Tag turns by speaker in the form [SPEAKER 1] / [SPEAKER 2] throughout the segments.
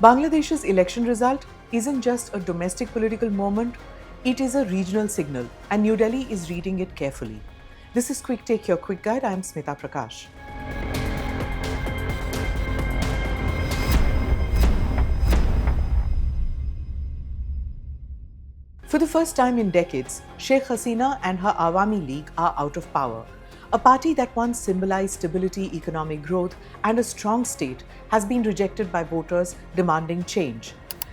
[SPEAKER 1] Bangladesh's election result isn't just a domestic political moment, it is a regional signal, and New Delhi is reading it carefully. This is Quick Take, your quick guide. I am Smita Prakash. For the first time in decades, Sheikh Hasina and her Awami League are out of power. A party that once symbolized stability, economic growth, and a strong state has been rejected by voters demanding change.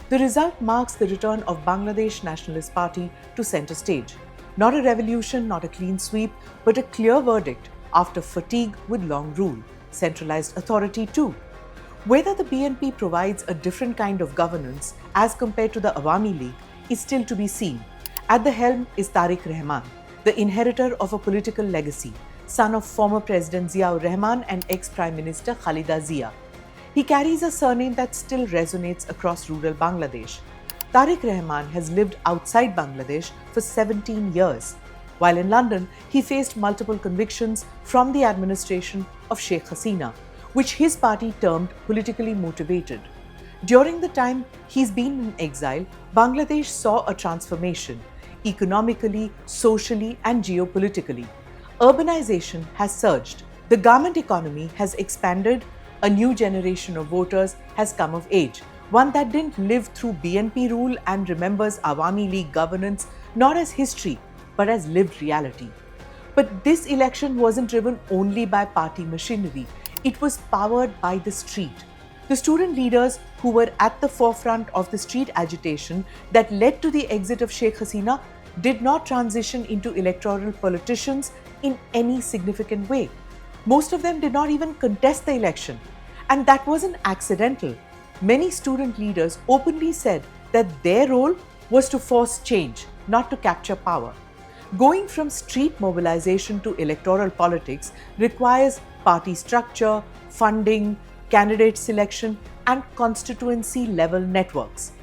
[SPEAKER 1] The result marks the return of Bangladesh Nationalist Party to center stage. Not a revolution, not a clean sweep, but a clear verdict after fatigue with long rule, centralized authority too. Whether the BNP provides a different kind of governance as compared to the Awami League is still to be seen. At the helm is Tariq Rahman, the inheritor of a political legacy, son of former President Ziaur Rahman and ex-Prime Minister Khalida Zia. He carries a surname that still resonates across rural Bangladesh. Tariq Rahman has lived outside Bangladesh for 17 years. While in London, he faced multiple convictions from the administration of Sheikh Hasina, which his party termed politically motivated. During the time he's been in exile, Bangladesh saw a transformation economically, socially, and geopolitically. Urbanization has surged. The garment economy has expanded. A new generation of voters has come of age, one that didn't live through BNP rule and remembers Awami League governance not as history but as lived reality. But this election wasn't driven only by party machinery, it was powered by the street. The student leaders who were at the forefront of the street agitation that led to the exit of Sheikh Hasina did not transition into electoral politicians in any significant way. Most of them did not even contest the election. And that wasn't accidental. Many student leaders openly said that their role was to force change, not to capture power. Going from street mobilization to electoral politics requires party structure, funding, candidate selection, and constituency level networks.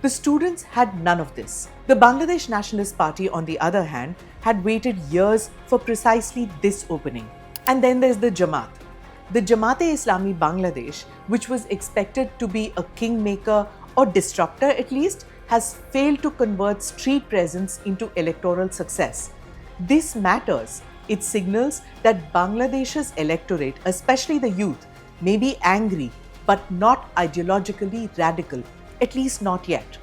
[SPEAKER 1] The students had none of this. The Bangladesh Nationalist Party, on the other hand, had waited years for precisely this opening. And then there's the Jamaat. The Jamaat-e-Islami Bangladesh, which was expected to be a kingmaker or disruptor at least, has failed to convert street presence into electoral success. This matters. It signals that Bangladesh's electorate, especially the youth, may be angry but not ideologically radical, at least not yet.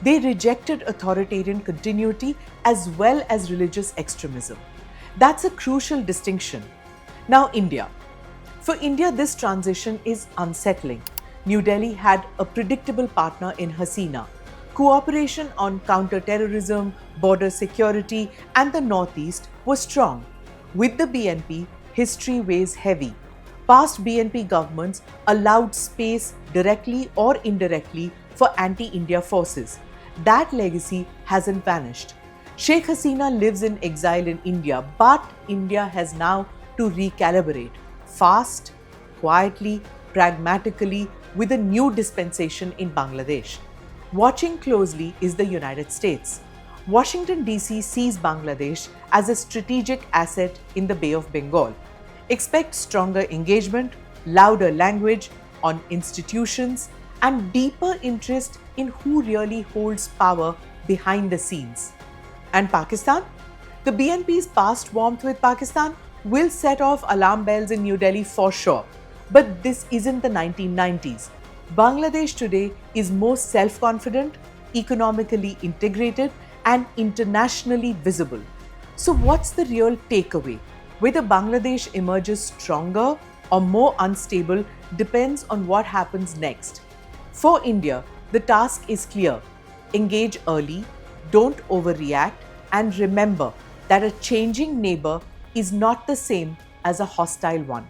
[SPEAKER 1] They rejected authoritarian continuity as well as religious extremism. That's a crucial distinction. Now, India. For India, this transition is unsettling. New Delhi had a predictable partner in Hasina. Cooperation on counter-terrorism, border security, and the Northeast was strong. With the BNP, history weighs heavy. Past BNP governments allowed space directly or indirectly for anti-India forces. That legacy hasn't vanished. Sheikh Hasina lives in exile in India, but India has now to recalibrate fast, quietly, pragmatically with a new dispensation in Bangladesh. Watching closely is the United States. Washington, D.C. sees Bangladesh as a strategic asset in the Bay of Bengal. Expect stronger engagement, louder language on institutions, and deeper interest in who really holds power behind the scenes. And Pakistan? The BNP's past warmth with Pakistan will set off alarm bells in New Delhi for sure. But this isn't the 1990s. Bangladesh today is more self-confident, economically integrated, and internationally visible. So what's the real takeaway? Whether Bangladesh emerges stronger or more unstable depends on what happens next. For India, the task is clear. Engage early, don't overreact, and remember that a changing neighbor is not the same as a hostile one.